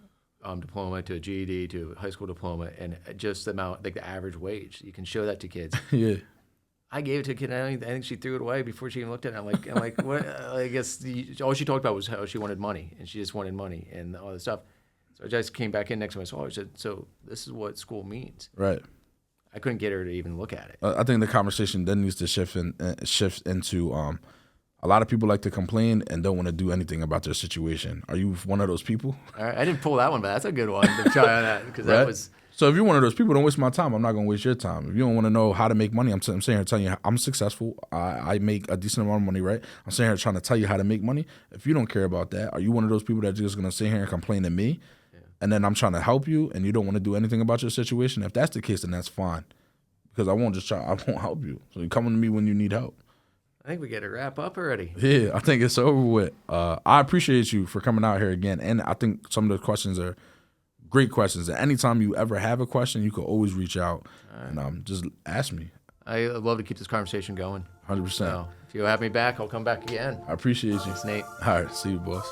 diploma to a GED to a high school diploma, and just the amount, like the average wage. You can show that to kids. Yeah. I gave it to a kid. I think she threw it away before she even looked at it. I'm like, what? I guess all she talked about was how she wanted money, and she just wanted money and all this stuff. So I just came back in next to myself. I said, so this is what school means. Right. I couldn't get her to even look at it. I think the conversation then needs to shift into a lot of people like to complain and don't want to do anything about their situation. Are you one of those people? All right. I didn't pull that one, but that's a good one to try on that, because that was. So if you're one of those people, don't waste my time. I'm not going to waste your time. If you don't want to know how to make money, I'm sitting here telling you I'm successful. I make a decent amount of money, right? I'm sitting here trying to tell you how to make money. If you don't care about that, are you one of those people that are just going to sit here and complain to me? And then I'm trying to help you, and you don't want to do anything about your situation? If that's the case, then that's fine, because I won't help you. So you're coming to me when you need help. I think we got to wrap up already. Yeah, I think it's over with. I appreciate you for coming out here again, and I think some of the questions are great questions. And anytime you ever have a question, you can always reach out and just ask me. I love to keep this conversation going. 100%. So if you have me back, I'll come back again. I appreciate you. Thanks, Nate. All right, see you, boss.